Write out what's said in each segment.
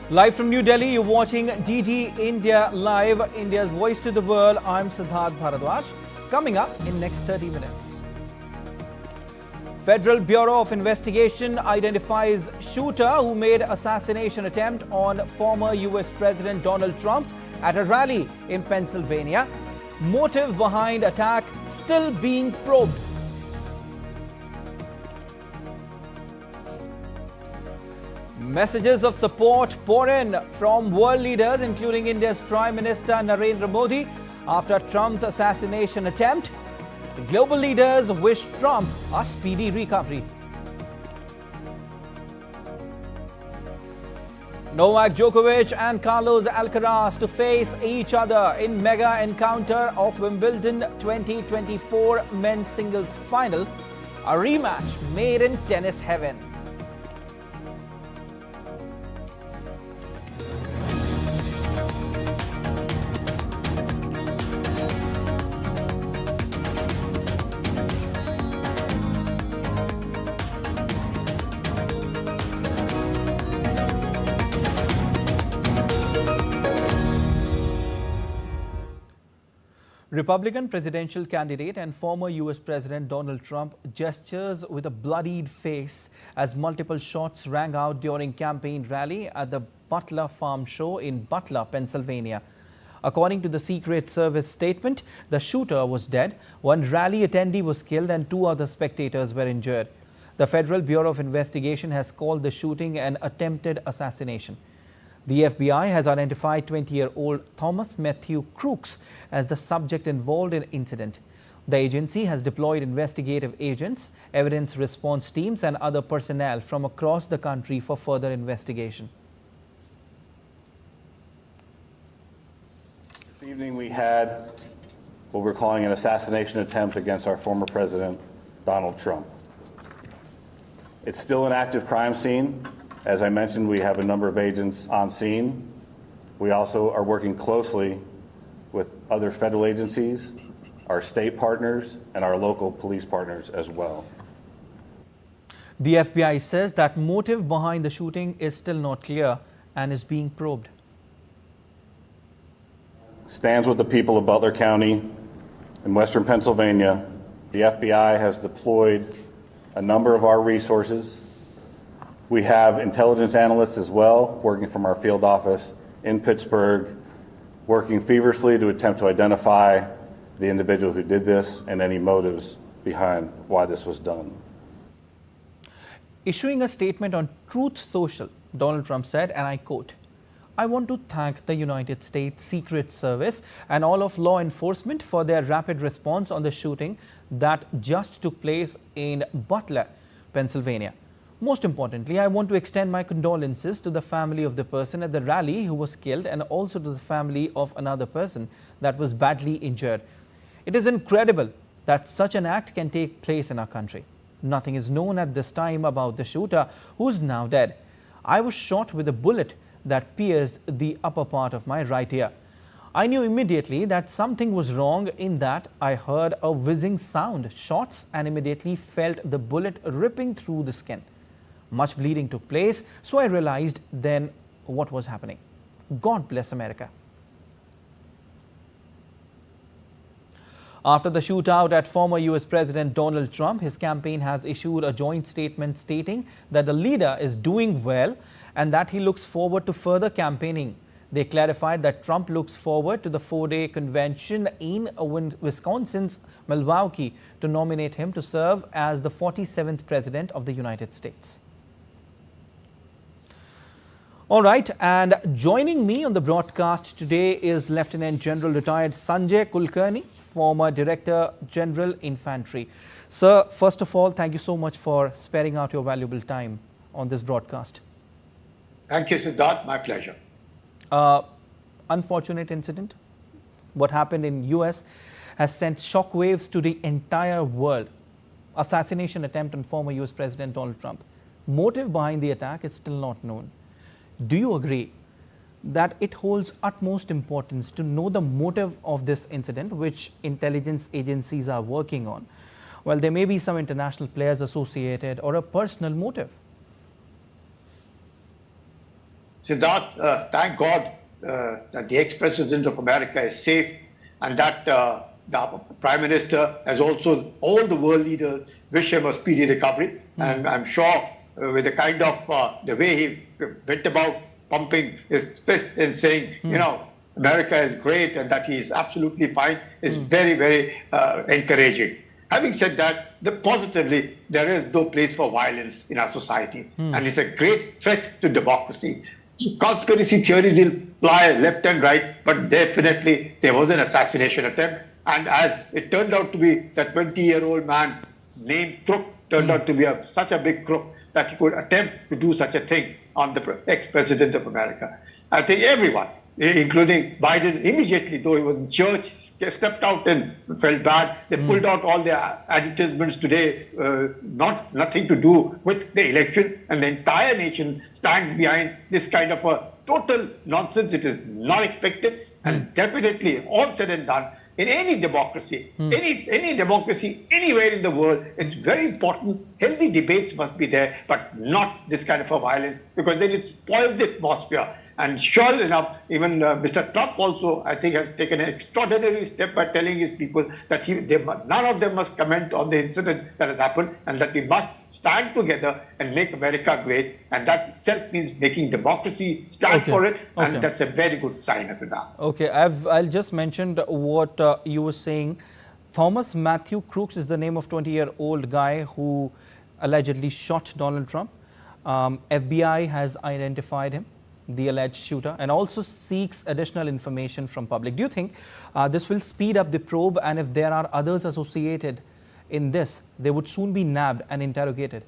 Live from New Delhi, you're watching DD India Live, India's voice to the world. I'm Siddharth Bharadwaj. Coming up in next 30 minutes. Federal Bureau of Investigation identifies shooter who made assassination attempt on former US President Donald Trump at a rally in Pennsylvania. Motive behind attack still being probed. Messages of support pour in from world leaders, including India's Prime Minister Narendra Modi, after Trump's assassination attempt. The global leaders wish Trump a speedy recovery. Novak Djokovic and Carlos Alcaraz to face each other in mega encounter of Wimbledon 2024 men's singles final. A rematch made in tennis heaven. Republican presidential candidate and former US President Donald Trump gestures with a bloodied face as multiple shots rang out during campaign rally at the Butler Farm Show in Butler, Pennsylvania. According to the Secret Service statement, the shooter was dead, one rally attendee was killed and two other spectators were injured. The Federal Bureau of Investigation has called the shooting an attempted assassination. The FBI has identified 20-year-old Thomas Matthew Crooks as the subject involved in the incident. The agency has deployed investigative agents, evidence response teams and other personnel from across the country for further investigation. This evening we had what we're calling an assassination attempt against our former president, Donald Trump. It's still an active crime scene. As I mentioned, we have a number of agents on scene. We also are working closely with other federal agencies, our state partners, and our local police partners as well. The FBI says that motive behind the shooting is still not clear and is being probed. Stands with the people of Butler County in western Pennsylvania. The FBI has deployed a number of our resources. We have intelligence analysts as well, working from our field office in Pittsburgh, working feverishly to attempt to identify the individual who did this and any motives behind why this was done. Issuing a statement on Truth Social, Donald Trump said, and I quote, "I want to thank the United States Secret Service and all of law enforcement for their rapid response on the shooting that just took place in Butler, Pennsylvania. Most importantly, I want to extend my condolences to the family of the person at the rally who was killed and also to the family of another person that was badly injured. It is incredible that such an act can take place in our country. Nothing is known at this time about the shooter, who is now dead. I was shot with a bullet that pierced the upper part of my right ear. I knew immediately that something was wrong in that I heard a whizzing sound, shots, and immediately felt the bullet ripping through the skin. Much bleeding took place, so I realized then what was happening. God bless America." After the shootout at former US President Donald Trump, his campaign has issued a joint statement stating that the leader is doing well and that he looks forward to further campaigning. They clarified that Trump looks forward to the 4-day convention in Wisconsin's Milwaukee to nominate him to serve as the 47th President of the United States. All right, and joining me on the broadcast today is Lieutenant General retired Sanjay Kulkarni, former Director General Infantry. Sir, first of all, thank you so much for sparing out your valuable time on this broadcast. Thank you, Siddharth. My pleasure. Unfortunate incident. What happened in US has sent shockwaves to the entire world. Assassination attempt on former US President Donald Trump. Motive behind the attack is still not known. Do you agree that it holds utmost importance to know the motive of this incident, which intelligence agencies are working on? Well, there may be some international players associated or a personal motive. Siddharth, thank God that the ex-president of America is safe, and that the Prime Minister, as also all the world leaders, wish him a speedy recovery. And I'm sure with the kind of the way he went about pumping his fist and saying, you know, America is great and that he is absolutely fine, is very, very encouraging. Having said that, positively, there is no place for violence in our society, and it's a great threat to democracy. Conspiracy theories will fly left and right, but definitely there was an assassination attempt. And as it turned out to be, that 20-year-old man named Crook turned out to be such a big crook that he could attempt to do such a thing on the ex-president of America. I think everyone, including Biden, immediately, though he was in church, stepped out and felt bad. They pulled out all their advertisements today, nothing to do with the election, and the entire nation stands behind this kind of a total nonsense. It is not expected, and definitely, all said and done, in any democracy, any democracy anywhere in the world, it's very important. Healthy debates must be there, but not this kind of a violence, because then it spoils the atmosphere. And sure enough, even Mr. Trump also, I think, has taken an extraordinary step by telling his people that none of them must comment on the incident that has happened, and that we must stand together and make America great. And that itself means making democracy stand for it, and that's a very good sign, Siddharth. Okay, I'll just mention what you were saying. Thomas Matthew Crooks is the name of 20-year-old guy who allegedly shot Donald Trump. FBI has identified him, the alleged shooter, and also seeks additional information from public. Do you think this will speed up the probe, and if there are others associated in this, they would soon be nabbed and interrogated?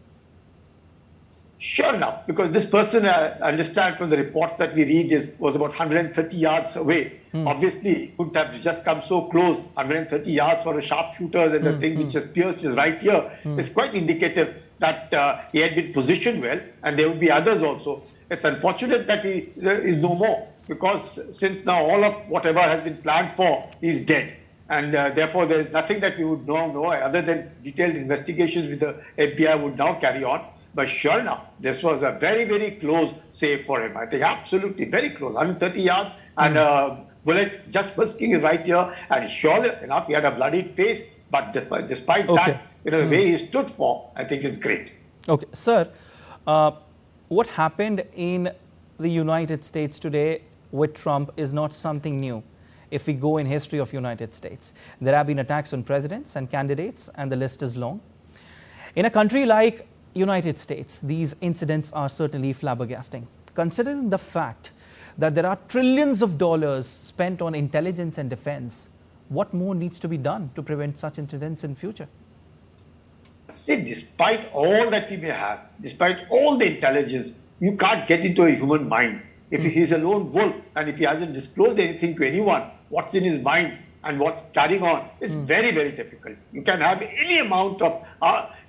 Sure enough, because this person, I understand from the reports that we read, was about 130 yards away. Obviously, he couldn't have just come so close. 130 yards for a sharpshooter, and the thing which has pierced his right ear is quite indicative that he had been positioned well, and there would be others also. It's unfortunate that he is no more, because since now all of whatever has been planned for is dead. And therefore, there is nothing that we would know other than detailed investigations with the FBI would now carry on. But sure enough, this was a very, very close save for him. I think absolutely very close, 130 yards, and a bullet just whisking his right ear. And sure enough, he had a bloodied face. But despite that, the way he stood for, I think is great. Okay, sir. What happened in the United States today with Trump is not something new. If we go in history of United States, there have been attacks on presidents and candidates, and the list is long. In a country like United States, these incidents are certainly flabbergasting. Considering the fact that there are trillions of dollars spent on intelligence and defense, what more needs to be done to prevent such incidents in future? See, despite all that we may have, despite all the intelligence, you can't get into a human mind. If he's a lone wolf and if he hasn't disclosed anything to anyone, what's in his mind and what's carrying on, is very, very difficult. You can have any amount of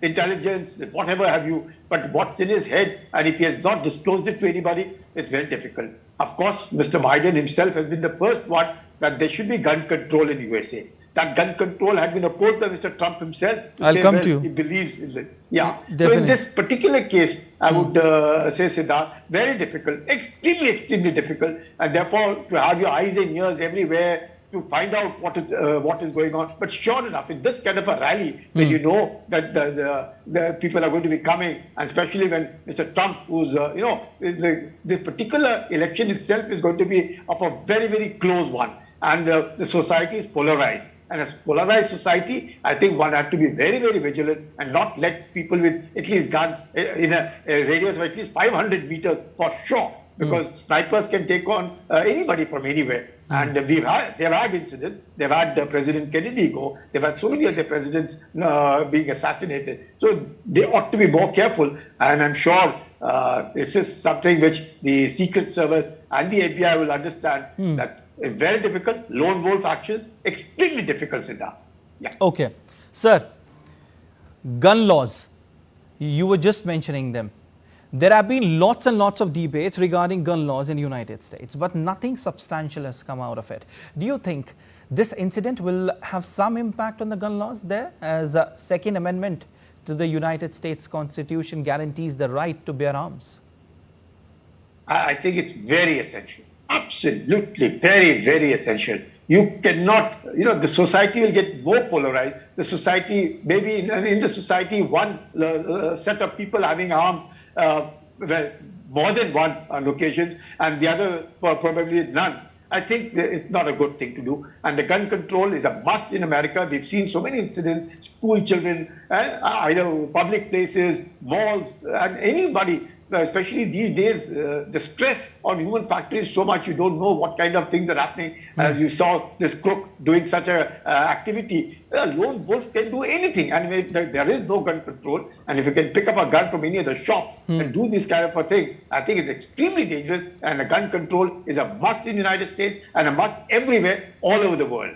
intelligence, whatever have you, but what's in his head, and if he has not disclosed it to anybody, it's very difficult. Of course, Mr. Biden himself has been the first one that there should be gun control in USA. That gun control had been opposed by Mr. Trump himself. I'll come to you. He believes in it. Yeah. Definitely. So in this particular case, I would say, Siddharth, very difficult, extremely difficult, and therefore to have your eyes and ears everywhere to find out what is going on. But sure enough, in this kind of a rally, when you know that the people are going to be coming, and especially when Mr. Trump, who's the particular election itself is going to be of a very, very close one, and the society is polarized. And as polarized society, I think one has to be very, very vigilant and not let people with at least guns in a radius of at least 500 meters for sure, because snipers can take on anybody from anywhere. And they've had incidents. They've had President Kennedy go. They've had so many of the presidents being assassinated. So they ought to be more careful. And I'm sure this is something which the Secret Service and the FBI will understand that it's very difficult. Lone wolf actions, extremely difficult, Siddharth. Yeah. Okay. Sir, gun laws, you were just mentioning them. There have been lots and lots of debates regarding gun laws in the United States, but nothing substantial has come out of it. Do you think this incident will have some impact on the gun laws there, as a Second Amendment to the United States Constitution guarantees the right to bear arms? I think it's very essential. Absolutely, very, very essential. You cannot, the society will get more polarized. The society, maybe in the society, one set of people having armed, well, more than one on occasions, and the other probably none. I think it's not a good thing to do. And the gun control is a must in America. We've seen so many incidents, school children, either public places, malls, and anybody, especially these days, the stress on human factor is so much, you don't know what kind of things are happening. As you saw this crook doing such a activity, a lone wolf can do anything. And if there is no gun control, and if you can pick up a gun from any other shop and do this kind of a thing, I think it's extremely dangerous. And a gun control is a must in the United States and a must everywhere, all over the world.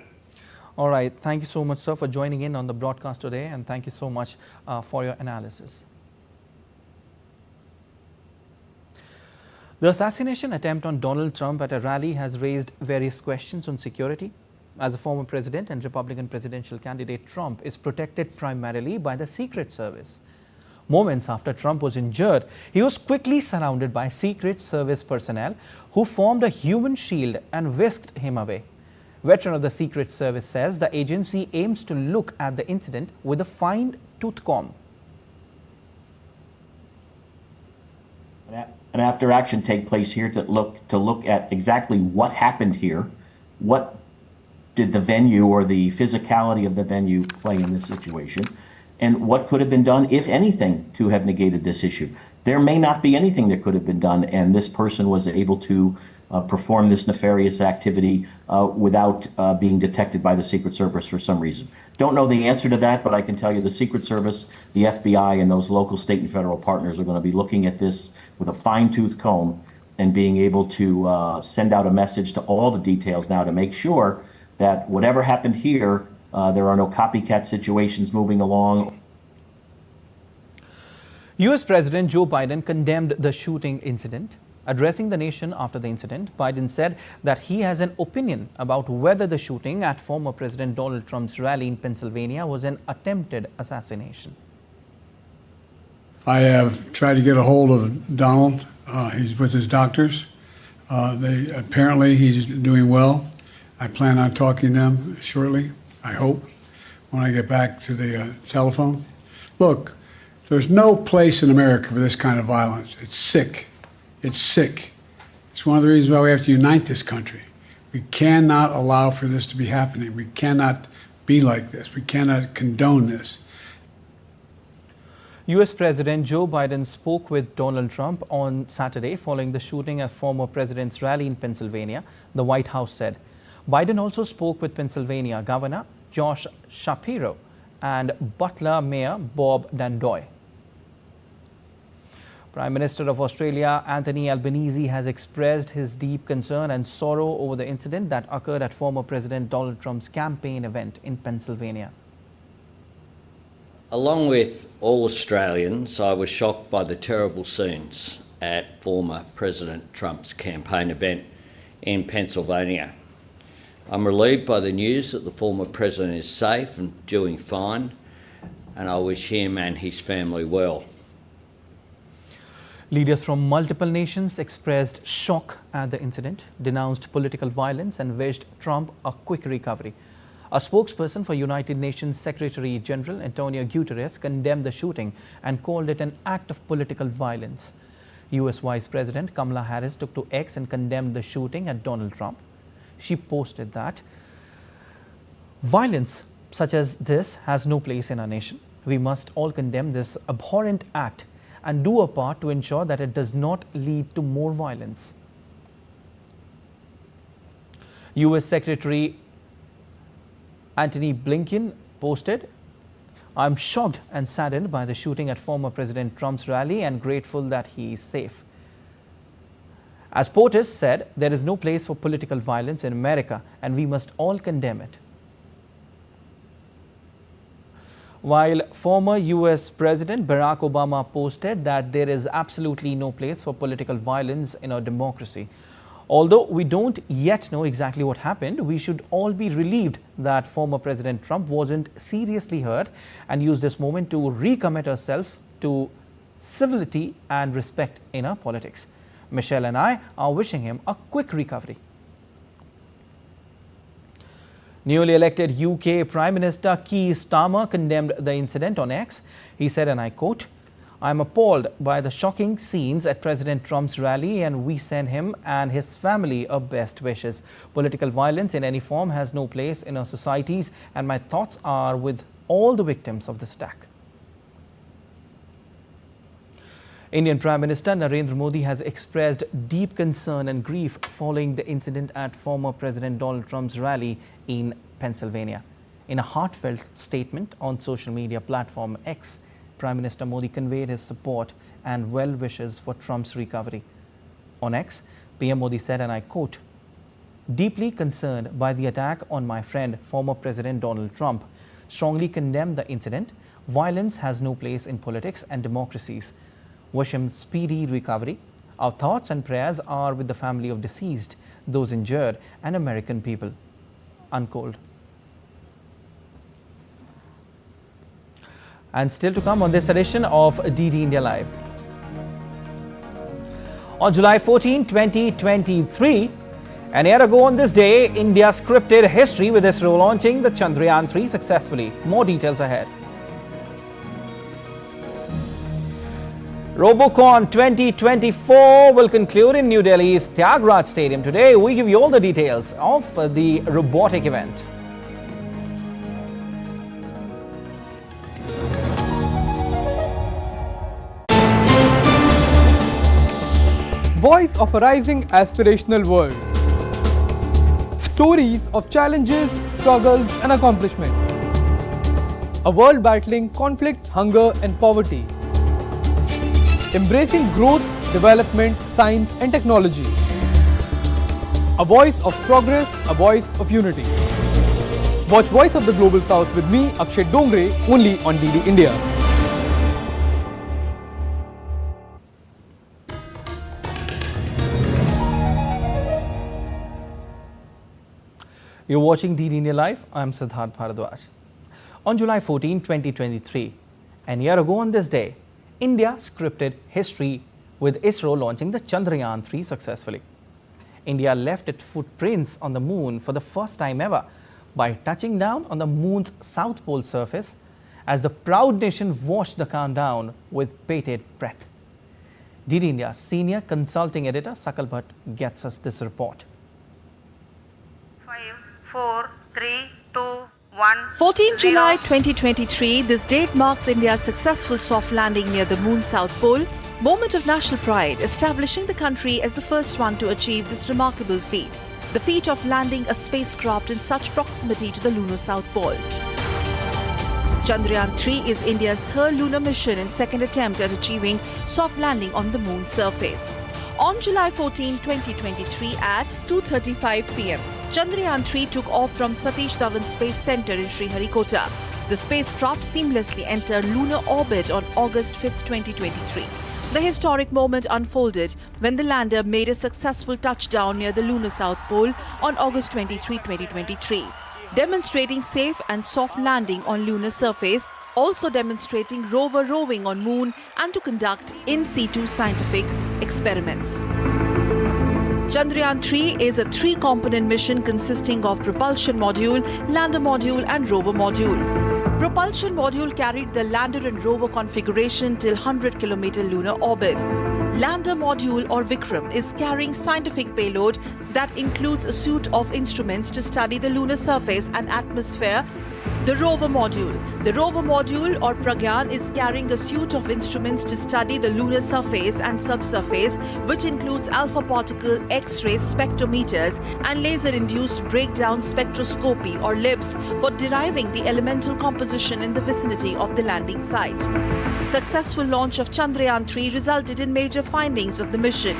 All right. Thank you so much, sir, for joining in on the broadcast today. And thank you so much for your analysis. The assassination attempt on Donald Trump at a rally has raised various questions on security. As a former president and Republican presidential candidate, Trump is protected primarily by the Secret Service. Moments after Trump was injured, he was quickly surrounded by Secret Service personnel who formed a human shield and whisked him away. Veteran of the Secret Service says the agency aims to look at the incident with a fine-tooth comb. An after action take place here to look at exactly what happened here, what did the venue or the physicality of the venue play in this situation, and what could have been done, if anything, to have negated this issue. There may not be anything that could have been done, and this person was able to perform this nefarious activity without being detected by the Secret Service for some reason. Don't know the answer to that, but I can tell you the Secret Service, the FBI, and those local, state, and federal partners are going to be looking at this with a fine-tooth comb and being able to send out a message to all the details now to make sure that whatever happened here, there are no copycat situations moving along. U.S. President Joe Biden condemned the shooting incident. Addressing the nation after the incident, Biden said that he has an opinion about whether the shooting at former President Donald Trump's rally in Pennsylvania was an attempted assassination. I have tried to get a hold of Donald. He's with his doctors. Apparently he's doing well. I plan on talking to him shortly, I hope, when I get back to the telephone. Look, there's no place in America for this kind of violence. It's sick. It's sick. It's one of the reasons why we have to unite this country. We cannot allow for this to be happening. We cannot be like this. We cannot condone this. U.S. President Joe Biden spoke with Donald Trump on Saturday following the shooting at former president's rally in Pennsylvania, the White House said. Biden also spoke with Pennsylvania Governor Josh Shapiro and Butler Mayor Bob Dandoy. Prime Minister of Australia Anthony Albanese has expressed his deep concern and sorrow over the incident that occurred at former President Donald Trump's campaign event in Pennsylvania. Along with all Australians, I was shocked by the terrible scenes at former President Trump's campaign event in Pennsylvania. I'm relieved by the news that the former president is safe and doing fine, and I wish him and his family well. Leaders from multiple nations expressed shock at the incident, denounced political violence and wished Trump a quick recovery. A spokesperson for United Nations Secretary General Antonio Guterres condemned the shooting and called it an act of political violence. U.S. Vice President Kamala Harris took to X and condemned the shooting at Donald Trump. She posted that violence such as this has no place in our nation. We must all condemn this abhorrent act and do our part to ensure that it does not lead to more violence. U.S. Secretary Antony Blinken posted, "I'm shocked and saddened by the shooting at former President Trump's rally and grateful that he is safe." As POTUS said, there is no place for political violence in America and we must all condemn it. While former U.S. President Barack Obama posted that there is absolutely no place for political violence in our democracy. Although we don't yet know exactly what happened, we should all be relieved that former President Trump wasn't seriously hurt and use this moment to recommit ourselves to civility and respect in our politics. Michelle and I are wishing him a quick recovery. Newly elected UK Prime Minister Keir Starmer condemned the incident on X. He said, and I quote, "I am appalled by the shocking scenes at President Trump's rally, and we send him and his family our best wishes. Political violence in any form has no place in our societies, and my thoughts are with all the victims of this attack." Indian Prime Minister Narendra Modi has expressed deep concern and grief following the incident at former President Donald Trump's rally in Pennsylvania. In a heartfelt statement on social media platform X, Prime Minister Modi conveyed his support and well wishes for Trump's recovery. On X, PM Modi said, and I quote, "Deeply concerned by the attack on my friend, former President Donald Trump, strongly condemn the incident. Violence has no place in politics and democracies. Wish him speedy recovery. Our thoughts and prayers are with the family of deceased, those injured, and American people." Unquote. And still to come on this edition of DD India Live. On July 14, 2023, an year ago on this day, India scripted history with ISRO launching the Chandrayaan 3 successfully. More details ahead. Robocon 2024 will conclude in New Delhi's Tyagaraja Stadium today. We give you all the details of the robotic event. Voice of a rising aspirational world. Stories of challenges, struggles and accomplishment. A world battling conflict, hunger and poverty. Embracing growth, development, science and technology. A voice of progress, a voice of unity. Watch Voice of the Global South with me, Akshay Dongre, only on DD India. You're watching DD India Live. I'm Siddharth Bharadwaj. On July 14, 2023, an year ago on this day, India scripted history with ISRO launching the Chandrayaan 3 successfully. India left its footprints on the moon for the first time ever by touching down on the moon's south pole surface as the proud nation watched the countdown with bated breath. DD India's senior consulting editor Sakal Bhatt gets us this report. 5, 4, 3, 2, 1. 14 July 2023, this date marks India's successful soft landing near the moon's south pole, moment of national pride, establishing the country as the first one to achieve this remarkable feat, the feat of landing a spacecraft in such proximity to the lunar south pole. Chandrayaan 3 is India's third lunar mission and second attempt at achieving soft landing on the moon's surface. On July 14, 2023 at 2:35 p.m., Chandrayaan 3 took off from Satish Dhawan Space Center in Sriharikota. The spacecraft seamlessly entered lunar orbit on August 5, 2023. The historic moment unfolded when the lander made a successful touchdown near the lunar south pole on August 23, 2023, demonstrating safe and soft landing on lunar surface, also demonstrating rover roving on moon and to conduct in situ scientific experiments. Chandrayaan 3 is a three-component mission consisting of propulsion module, lander module and rover module. Propulsion module carried the lander and rover configuration till 100-kilometer lunar orbit. Lander module or Vikram is carrying scientific payload that includes a suite of instruments to study the lunar surface and atmosphere. The rover module or Pragyan is carrying a suite of instruments to study the lunar surface and subsurface, which includes alpha particle X-ray spectrometers and laser-induced breakdown spectroscopy or LIBS for deriving the elemental composition in the vicinity of the landing site. Successful launch of Chandrayaan 3 resulted in major findings of the mission.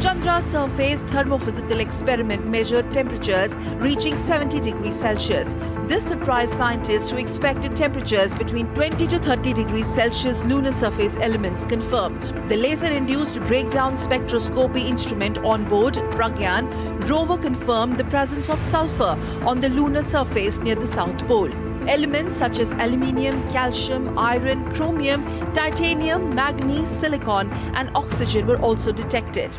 Chandra's surface thermophysical experiment measured temperatures reaching 70 degrees Celsius. This surprised scientists who expected temperatures between 20 to 30 degrees Celsius lunar surface elements confirmed. The laser-induced breakdown spectroscopy instrument on board Pragyan rover confirmed the presence of sulfur on the lunar surface near the South Pole. Elements such as aluminium, calcium, iron, chromium, titanium, manganese, silicon, and oxygen were also detected.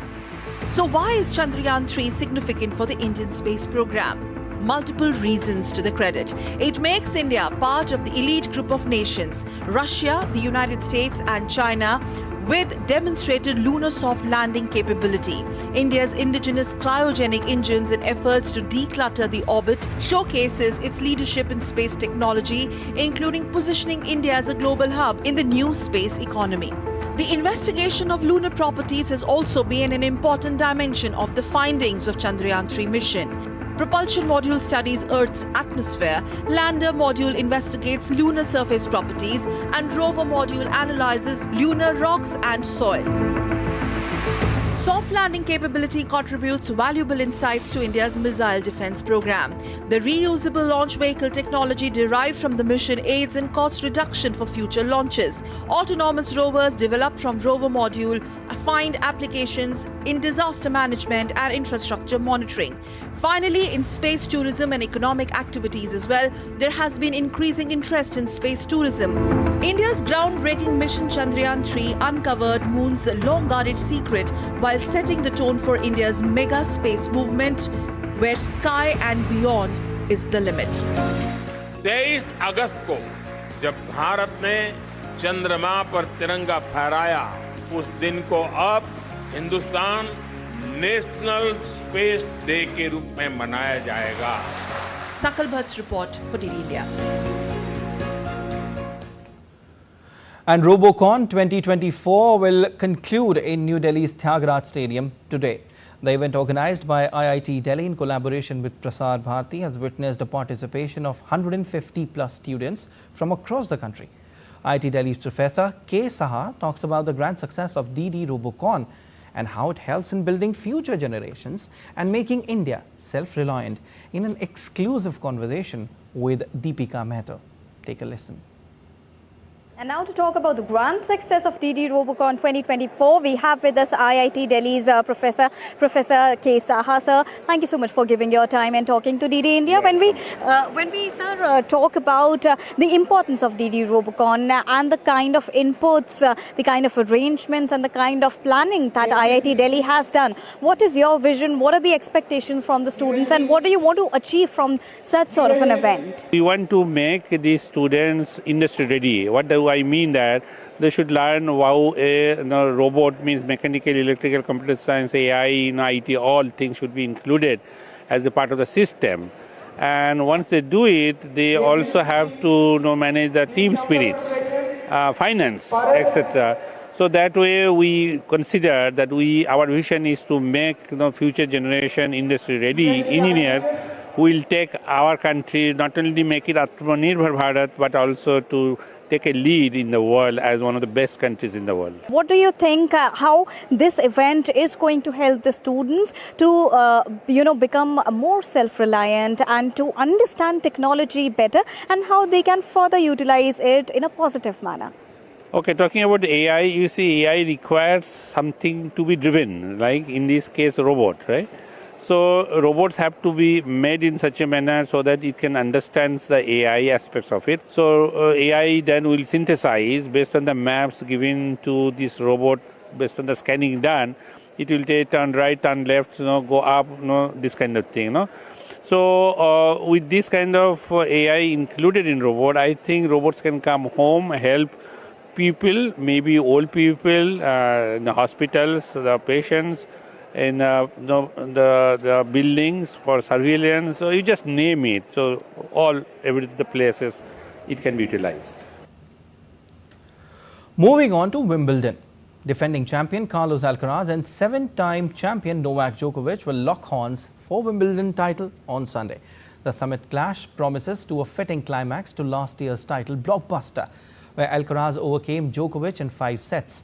So why is Chandrayaan 3 significant for the Indian space program? Multiple reasons to the credit. It makes India part of the elite group of nations, Russia, the United States and China, with demonstrated lunar soft landing capability. India's indigenous cryogenic engines and efforts to declutter the orbit showcases its leadership in space technology, including positioning India as a global hub in the new space economy. The investigation of lunar properties has also been an important dimension of the findings of Chandrayaan 3 mission. Propulsion module studies Earth's atmosphere, lander module investigates lunar surface properties, and rover module analyzes lunar rocks and soil. Soft landing capability contributes valuable insights to India's missile defense program. The reusable launch vehicle technology derived from the mission aids in cost reduction for future launches. Autonomous rovers developed from rover module find applications in disaster management and infrastructure monitoring. Finally, in space tourism and economic activities as well, there has been increasing interest in space tourism. India's groundbreaking mission Chandrayaan 3 uncovered Moon's long-guarded secret while setting the tone for India's mega space movement, where sky and beyond is the limit. 23 अगस्त को जब भारत ने चंद्रमा पर तिरंगा फहराया, उस दिन को अब हिंदुस्तान नेशनल स्पेस डे के रूप में मनाया जाएगा. Sakal Bhatt's report for DD India. And Robocon 2024 will conclude in New Delhi's Tyagaraja Stadium today. The event, organized by IIT Delhi in collaboration with Prasar Bharati, has witnessed the participation of 150 plus students from across the country. IIT Delhi's Professor K. Saha talks about the grand success of DD Robocon and how it helps in building future generations and making India self-reliant in an exclusive conversation with Deepika Mehta. Take a listen. And now to talk about the grand success of DD Robocon 2024, we have with us IIT Delhi's Professor K. Saha. Sir, thank you so much for giving your time and talking to DD India. When we talk about the importance of DD Robocon and the kind of inputs, the kind of arrangements and the kind of planning that IIT Delhi has done, what is your vision? What are the expectations from the students and what do you want to achieve from such sort of an event? We want to make these students industry ready. What do I mean? That they should learn how a robot means mechanical, electrical, computer science, AI, IT, all things should be included as a part of the system. And once they do it, they also have to manage the team spirits, finance, etc. So that way we consider that our vision is to make future generation industry ready engineers who will take our country, not only make it Atmanirbhar Bharat, but also to take a lead in the world as one of the best countries in the world. What do you think how this event is going to help the students to become more self-reliant and to understand technology better and how they can further utilize it in a positive manner? Okay, talking about AI, you see AI requires something to be driven, like in this case robot, right? So robots have to be made in such a manner so that it can understand the AI aspects of it. So AI then will synthesize based on the maps given to this robot, based on the scanning done. It will take turn right, turn left, go up, this kind of thing. So with this kind of AI included in robot, I think robots can come home, help people, maybe old people, in the hospitals, the patients, in the buildings for surveillance, so you just name it. So the places it can be utilized. Moving on to Wimbledon. Defending champion Carlos Alcaraz and 7-time champion Novak Djokovic will lock horns for Wimbledon title on Sunday. The summit clash promises to a fitting climax to last year's title blockbuster, where Alcaraz overcame Djokovic in 5 sets.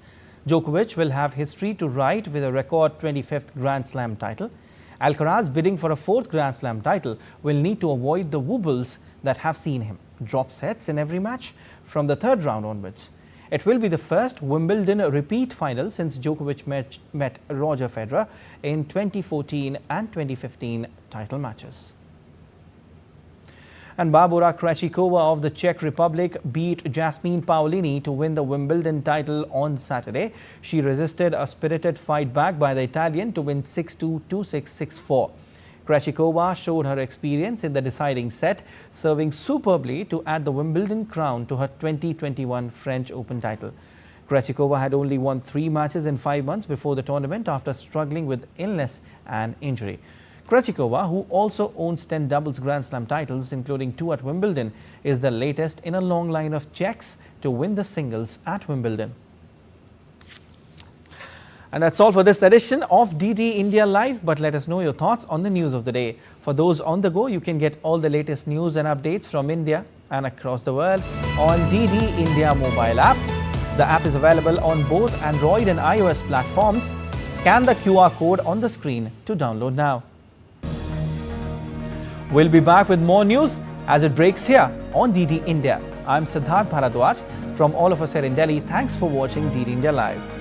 Djokovic will have history to write with a record 25th Grand Slam title. Alcaraz, bidding for a 4th Grand Slam title, will need to avoid the wobbles that have seen him drop sets in every match from the 3rd round onwards. It will be the first Wimbledon repeat final since Djokovic met Roger Federer in 2014 and 2015 title matches. And Barbora Krejcikova of the Czech Republic beat Jasmine Paolini to win the Wimbledon title on Saturday. She resisted a spirited fight back by the Italian to win 6-2, 2-6, 6-4. Krejcikova showed her experience in the deciding set, serving superbly to add the Wimbledon crown to her 2021 French Open title. Krejcikova had only won 3 matches in 5 months before the tournament after struggling with illness and injury. Krejcikova, who also owns 10 doubles Grand Slam titles, including 2 at Wimbledon, is the latest in a long line of Czechs to win the singles at Wimbledon. And that's all for this edition of DD India Live, but let us know your thoughts on the news of the day. For those on the go, you can get all the latest news and updates from India and across the world on DD India mobile app. The app is available on both Android and iOS platforms. Scan the QR code on the screen to download now. We'll be back with more news as it breaks here on DD India. I'm Siddharth Bharadwaj. From all of us here in Delhi, thanks for watching DD India Live.